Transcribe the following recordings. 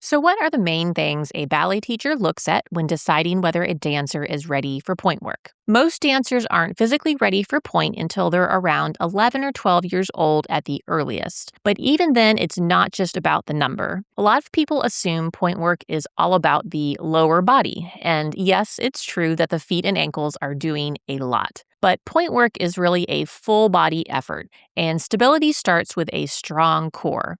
So, what are the main things a ballet teacher looks at when deciding whether a dancer is ready for pointe work? Most dancers aren't physically ready for pointe until they're around 11 or 12 years old at the earliest. But even then, it's not just about the number. A lot of people assume pointe work is all about the lower body. And yes, it's true that the feet and ankles are doing a lot. But pointe work is really a full body effort, and stability starts with a strong core.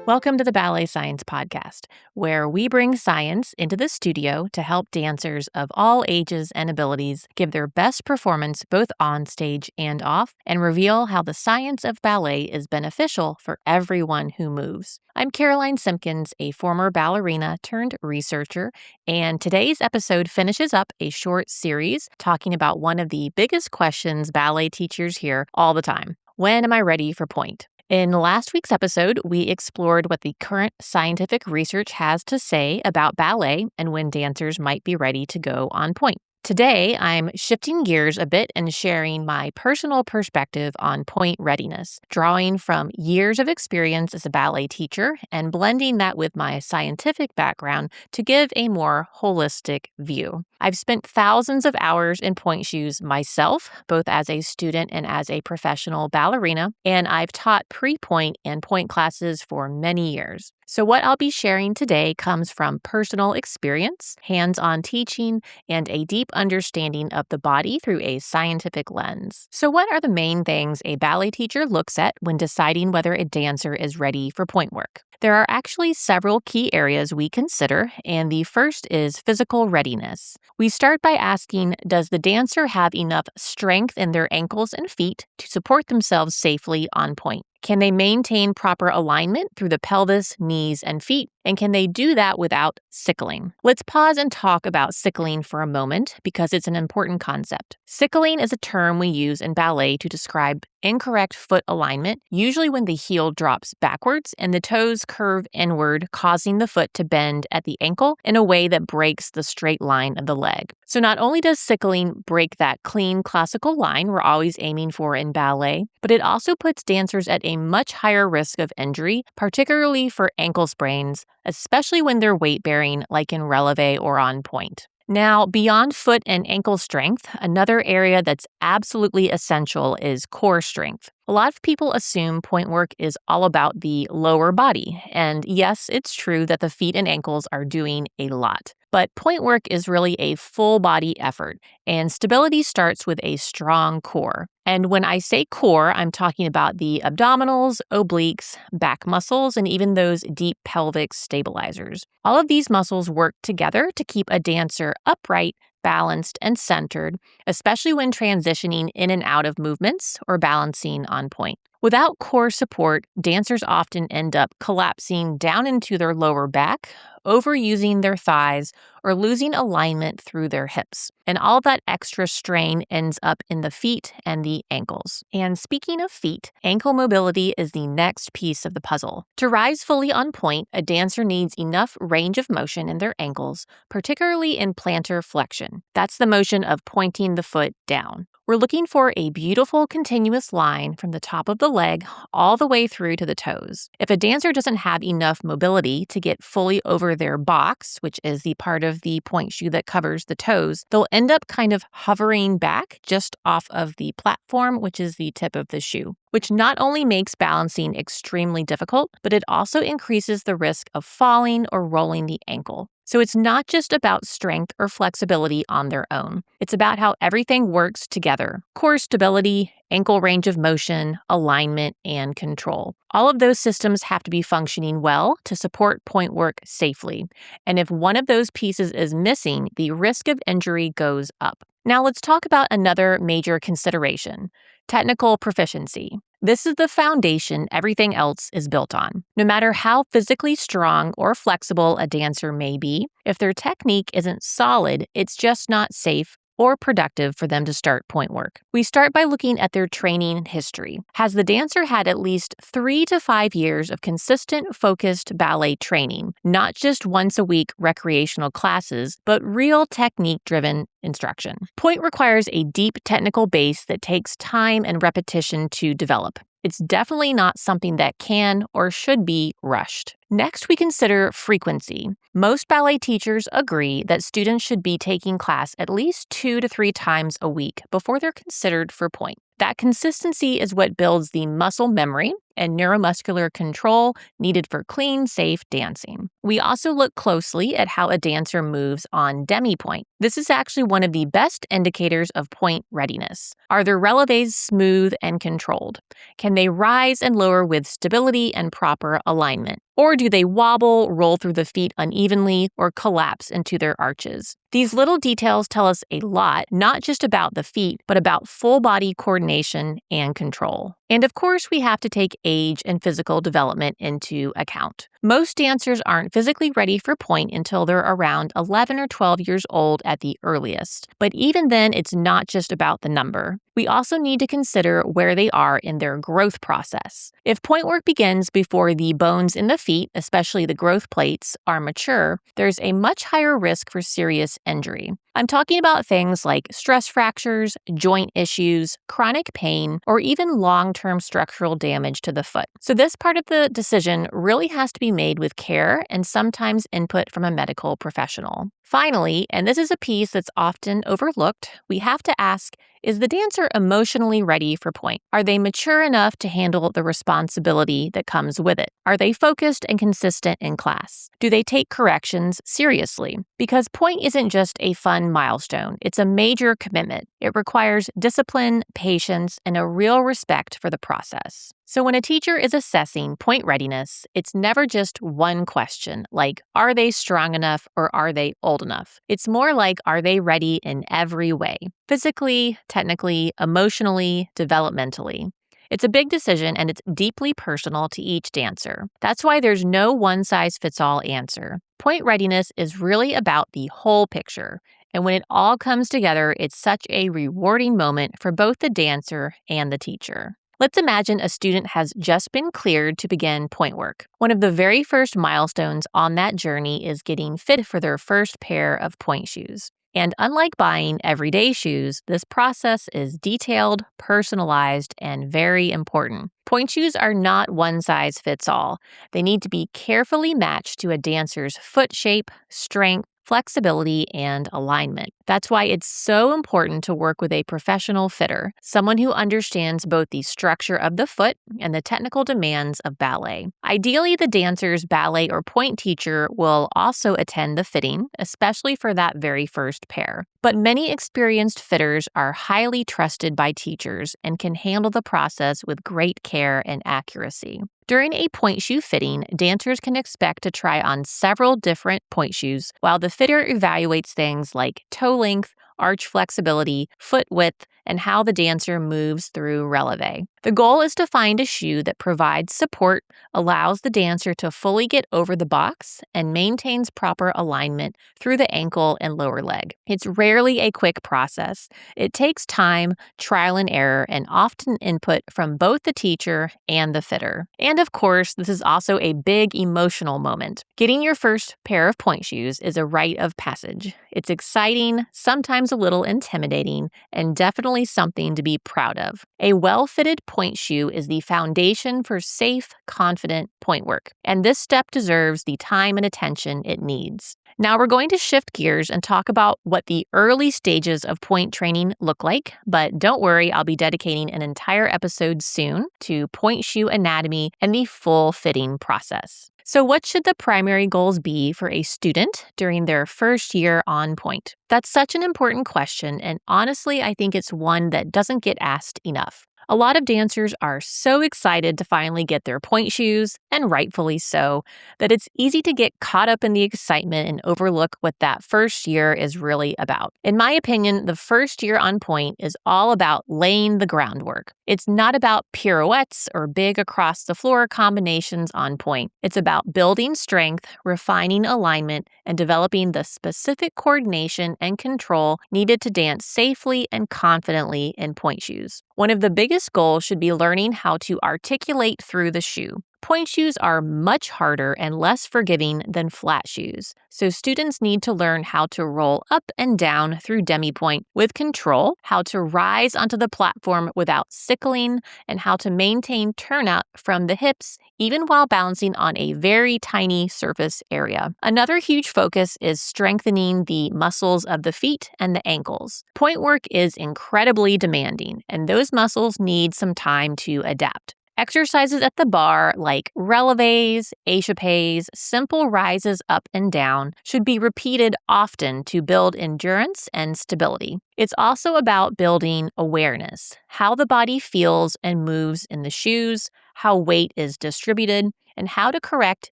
Welcome to the Ballet Science Podcast, where we bring science into the studio to help dancers of all ages and abilities give their best performance both on stage and off, and reveal how the science of ballet is beneficial for everyone who moves. I'm Caroline Simpkins, a former ballerina turned researcher, and today's episode finishes up a short series talking about one of the biggest questions ballet teachers hear all the time. When am I ready for pointe? In last week's episode, we explored what the current scientific research has to say about ballet and when dancers might be ready to go on pointe. Today, I'm shifting gears a bit and sharing my personal perspective on pointe readiness, drawing from years of experience as a ballet teacher and blending that with my scientific background to give a more holistic view. I've spent thousands of hours in pointe shoes myself, both as a student and as a professional ballerina, and I've taught pre-pointe and pointe classes for many years. So what I'll be sharing today comes from personal experience, hands-on teaching, and a deep understanding of the body through a scientific lens. So what are the main things a ballet teacher looks at when deciding whether a dancer is ready for pointe work? There are actually several key areas we consider, and the first is physical readiness. We start by asking, does the dancer have enough strength in their ankles and feet to support themselves safely on pointe? Can they maintain proper alignment through the pelvis, knees, and feet? And can they do that without sickling? Let's pause and talk about sickling for a moment because it's an important concept. Sickling is a term we use in ballet to describe incorrect foot alignment, usually when the heel drops backwards and the toes curve inward, causing the foot to bend at the ankle in a way that breaks the straight line of the leg. So not only does sickling break that clean classical line we're always aiming for in ballet, but it also puts dancers at a much higher risk of injury, particularly for ankle sprains, especially when they're weight-bearing like in releve or on pointe. Now, beyond foot and ankle strength, another area that's absolutely essential is core strength. A lot of people assume pointe work is all about the lower body, and yes, it's true that the feet and ankles are doing a lot. But pointe work is really a full body effort, and stability starts with a strong core. And when I say core, I'm talking about the abdominals, obliques, back muscles, and even those deep pelvic stabilizers. All of these muscles work together to keep a dancer upright, balanced, and centered, especially when transitioning in and out of movements or balancing on pointe. Without core support, dancers often end up collapsing down into their lower back, overusing their thighs, or losing alignment through their hips. And all that extra strain ends up in the feet and the ankles. And speaking of feet, ankle mobility is the next piece of the puzzle. To rise fully on pointe, a dancer needs enough range of motion in their ankles, particularly in plantar flexion. That's the motion of pointing the foot down. We're looking for a beautiful continuous line from the top of the leg all the way through to the toes. If a dancer doesn't have enough mobility to get fully over their box, which is the part of the pointe shoe that covers the toes, they'll end up kind of hovering back just off of the platform, which is the tip of the shoe, which not only makes balancing extremely difficult, but it also increases the risk of falling or rolling the ankle. So it's not just about strength or flexibility on their own. It's about how everything works together. Core stability, ankle range of motion, alignment, and control. All of those systems have to be functioning well to support pointe work safely. And if one of those pieces is missing, the risk of injury goes up. Now let's talk about another major consideration: technical proficiency. This is the foundation everything else is built on. No matter how physically strong or flexible a dancer may be, if their technique isn't solid, it's just not safe or productive for them to start point work. We start by looking at their training history. Has the dancer had at least 3 to 5 years of consistent, focused ballet training, not just once a week recreational classes, but real technique-driven instruction? Point requires a deep technical base that takes time and repetition to develop. It's definitely not something that can or should be rushed. Next, we consider frequency. Most ballet teachers agree that students should be taking class at least 2 to 3 times a week before they're considered for point. That consistency is what builds the muscle memory and neuromuscular control needed for clean, safe dancing. We also look closely at how a dancer moves on Demi-Pointe. This is actually one of the best indicators of point readiness. Are their relevés smooth and controlled? Can they rise and lower with stability and proper alignment? Or do they wobble, roll through the feet unevenly, or collapse into their arches? These little details tell us a lot, not just about the feet, but about full body coordination and control. And of course, we have to take age and physical development into account. Most dancers aren't physically ready for point until they're around 11 or 12 years old at the earliest. But even then, it's not just about the number. We also need to consider where they are in their growth process. If point work begins before the bones in the feet, especially the growth plates, are mature, there's a much higher risk for serious injury. I'm talking about things like stress fractures, joint issues, chronic pain, or even long-term structural damage to the foot. So this part of the decision really has to be made with care and sometimes input from a medical professional. Finally, and this is a piece that's often overlooked, we have to ask, is the dancer emotionally ready for point? Are they mature enough to handle the responsibility that comes with it? Are they focused and consistent in class? Do they take corrections seriously? Because point isn't just a fun milestone, it's a major commitment. It requires discipline, patience, and a real respect for the process. So when a teacher is assessing point readiness, it's never just one question, like, are they strong enough or are they old enough? It's more like, are they ready in every way? Physically, technically, emotionally, developmentally. It's a big decision and it's deeply personal to each dancer. That's why there's no one-size-fits-all answer. Point readiness is really about the whole picture. And when it all comes together, it's such a rewarding moment for both the dancer and the teacher. Let's imagine a student has just been cleared to begin point work. One of the very first milestones on that journey is getting fit for their first pair of point shoes. And unlike buying everyday shoes, this process is detailed, personalized, and very important. Point shoes are not one size fits all. They need to be carefully matched to a dancer's foot shape, strength, flexibility, and alignment. That's why it's so important to work with a professional fitter, someone who understands both the structure of the foot and the technical demands of ballet. Ideally, the dancer's ballet or point teacher will also attend the fitting, especially for that very first pair. But many experienced fitters are highly trusted by teachers and can handle the process with great care and accuracy. During a point shoe fitting, dancers can expect to try on several different point shoes while the fitter evaluates things like toe length, arch flexibility, foot width, and how the dancer moves through releve. The goal is to find a shoe that provides support, allows the dancer to fully get over the box, and maintains proper alignment through the ankle and lower leg. It's rarely a quick process. It takes time, trial and error, and often input from both the teacher and the fitter. And of course, this is also a big emotional moment. Getting your first pair of point shoes is a rite of passage. It's exciting, sometimes a little intimidating, and definitely something to be proud of. A well-fitted point shoe is the foundation for safe, confident point work, and this step deserves the time and attention it needs. Now we're going to shift gears and talk about what the early stages of point training look like, but don't worry, I'll be dedicating an entire episode soon to point shoe anatomy and the full fitting process. So what should the primary goals be for a student during their first year on point? That's such an important question, and honestly, I think it's one that doesn't get asked enough. A lot of dancers are so excited to finally get their pointe shoes, and rightfully so, that it's easy to get caught up in the excitement and overlook what that first year is really about. In my opinion, the first year on pointe is all about laying the groundwork. It's not about pirouettes or big across the floor combinations on pointe. It's about building strength, refining alignment, and developing the specific coordination and control needed to dance safely and confidently in pointe shoes. One of the biggest goals should be learning how to articulate through the shoe. Pointe shoes are much harder and less forgiving than flat shoes, so students need to learn how to roll up and down through Demi-Pointe with control, how to rise onto the platform without sickling, and how to maintain turnout from the hips even while balancing on a very tiny surface area. Another huge focus is strengthening the muscles of the feet and the ankles. Pointe work is incredibly demanding, and those muscles need some time to adapt. Exercises at the bar like releves, échappés, simple rises up and down should be repeated often to build endurance and stability. It's also about building awareness, how the body feels and moves in the shoes, how weight is distributed, and how to correct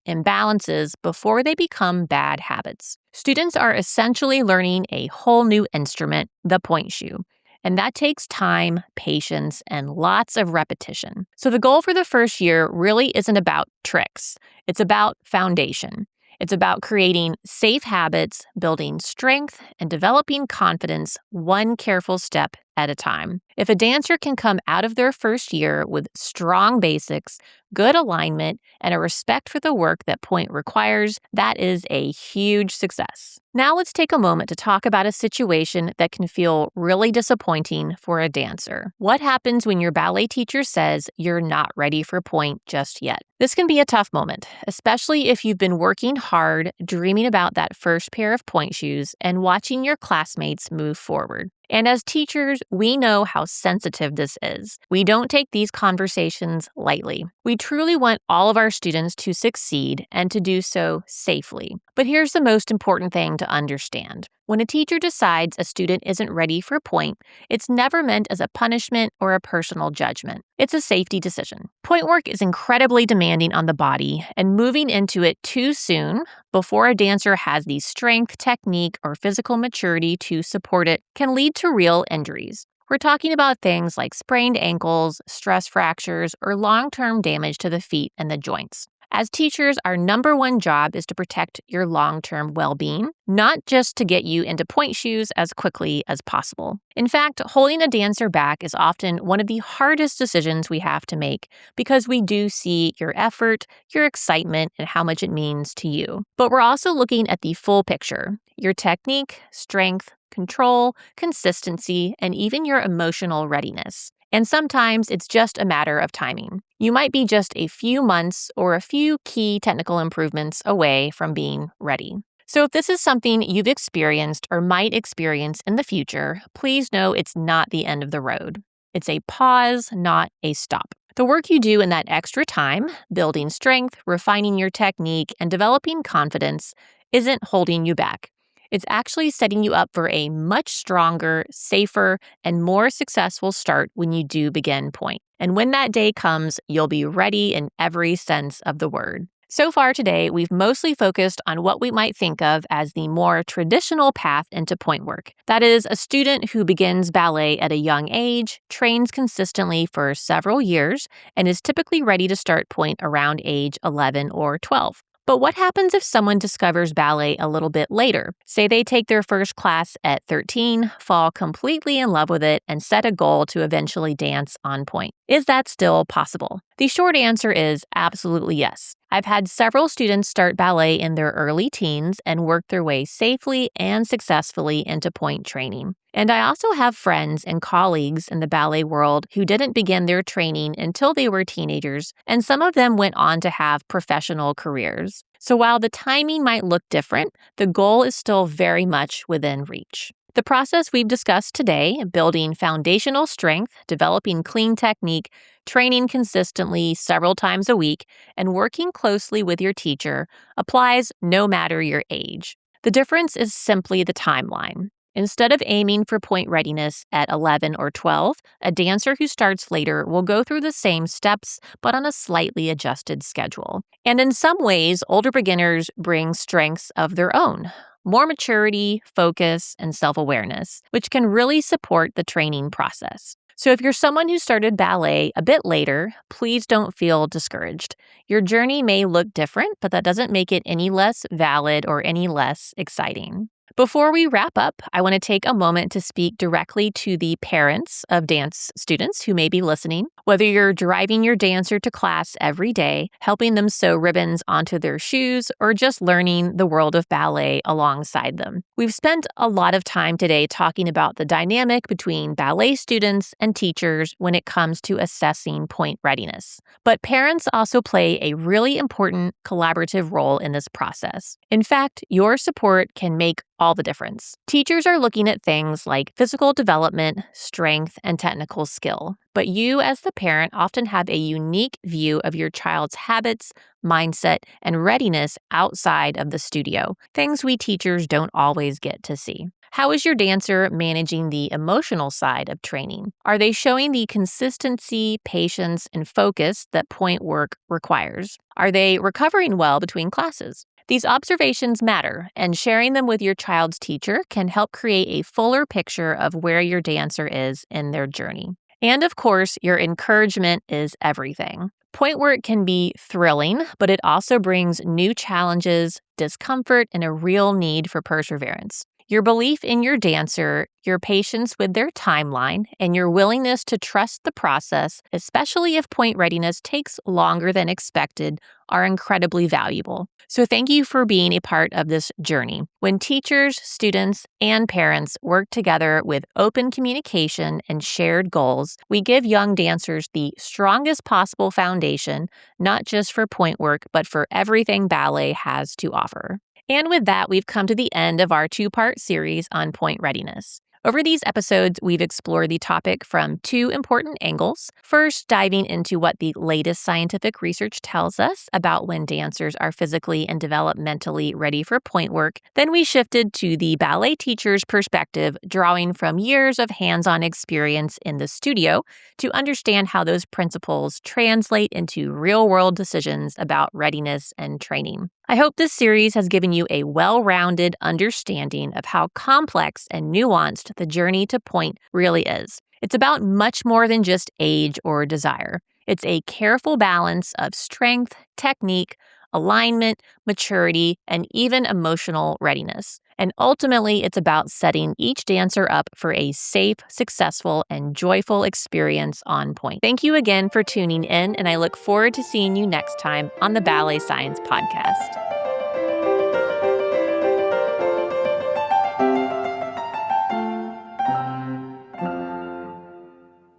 imbalances before they become bad habits. Students are essentially learning a whole new instrument, the pointe shoe. And that takes time, patience, and lots of repetition. So the goal for the first year really isn't about tricks. It's about foundation. It's about creating safe habits, building strength, and developing confidence one careful step at a time. If a dancer can come out of their first year with strong basics, good alignment, and a respect for the work that pointe requires, that is a huge success. Now let's take a moment to talk about a situation that can feel really disappointing for a dancer. What happens when your ballet teacher says you're not ready for pointe just yet? This can be a tough moment, especially if you've been working hard, dreaming about that first pair of pointe shoes, and watching your classmates move forward. And as teachers, we know how sensitive this is. We don't take these conversations lightly. We truly want all of our students to succeed and to do so safely. But here's the most important thing to understand. When a teacher decides a student isn't ready for pointe, it's never meant as a punishment or a personal judgment. It's a safety decision. Pointe work is incredibly demanding on the body, and moving into it too soon, before a dancer has the strength, technique, or physical maturity to support it, can lead to real injuries. We're talking about things like sprained ankles, stress fractures, or long-term damage to the feet and the joints. As teachers, our number one job is to protect your long-term well-being, not just to get you into pointe shoes as quickly as possible. In fact, holding a dancer back is often one of the hardest decisions we have to make because we do see your effort, your excitement, and how much it means to you. But we're also looking at the full picture: your technique, strength, control, consistency, and even your emotional readiness. And sometimes it's just a matter of timing. You might be just a few months or a few key technical improvements away from being ready. So if this is something you've experienced or might experience in the future, please know it's not the end of the road. It's a pause, not a stop. The work you do in that extra time, building strength, refining your technique, and developing confidence, isn't holding you back. It's actually setting you up for a much stronger, safer, and more successful start when you do begin pointe. And when that day comes, you'll be ready in every sense of the word. So far today, we've mostly focused on what we might think of as the more traditional path into pointe work. That is, a student who begins ballet at a young age, trains consistently for several years, and is typically ready to start pointe around age 11 or 12. But what happens if someone discovers ballet a little bit later? Say they take their first class at 13, fall completely in love with it, and set a goal to eventually dance on pointe. Is that still possible? The short answer is absolutely yes. I've had several students start ballet in their early teens and work their way safely and successfully into pointe training. And I also have friends and colleagues in the ballet world who didn't begin their training until they were teenagers, and some of them went on to have professional careers. So while the timing might look different, the goal is still very much within reach. The process we've discussed today, building foundational strength, developing clean technique, training consistently several times a week, and working closely with your teacher, applies no matter your age. The difference is simply the timeline. Instead of aiming for point readiness at 11 or 12, a dancer who starts later will go through the same steps, but on a slightly adjusted schedule. And in some ways, older beginners bring strengths of their own. More maturity, focus, and self-awareness, which can really support the training process. So if you're someone who started ballet a bit later, please don't feel discouraged. Your journey may look different, but that doesn't make it any less valid or any less exciting. Before we wrap up, I want to take a moment to speak directly to the parents of dance students who may be listening. Whether you're driving your dancer to class every day, helping them sew ribbons onto their shoes, or just learning the world of ballet alongside them. We've spent a lot of time today talking about the dynamic between ballet students and teachers when it comes to assessing point readiness. But parents also play a really important collaborative role in this process. In fact, your support can make all the difference. Teachers are looking at things like physical development, strength, and technical skill. But you, as the parent, often have a unique view of your child's habits, mindset, and readiness outside of the studio, things we teachers don't always get to see. How is your dancer managing the emotional side of training? Are they showing the consistency, patience, and focus that point work requires? Are they recovering well between classes? These observations matter, and sharing them with your child's teacher can help create a fuller picture of where your dancer is in their journey. And of course, your encouragement is everything. Point work can be thrilling, but it also brings new challenges, discomfort, and a real need for perseverance. Your belief in your dancer, your patience with their timeline, and your willingness to trust the process, especially if point readiness takes longer than expected, are incredibly valuable. So thank you for being a part of this journey. When teachers, students, and parents work together with open communication and shared goals, we give young dancers the strongest possible foundation, not just for point work, but for everything ballet has to offer. And with that, we've come to the end of our two-part series on point readiness. Over these episodes, we've explored the topic from two important angles. First, diving into what the latest scientific research tells us about when dancers are physically and developmentally ready for point work. Then we shifted to the ballet teacher's perspective, drawing from years of hands-on experience in the studio to understand how those principles translate into real-world decisions about readiness and training. I hope this series has given you a well-rounded understanding of how complex and nuanced the journey to point really is. It's about much more than just age or desire. It's a careful balance of strength, technique, alignment, maturity, and even emotional readiness. And ultimately, it's about setting each dancer up for a safe, successful, and joyful experience on point. Thank you again for tuning in, and I look forward to seeing you next time on the Ballet Science Podcast.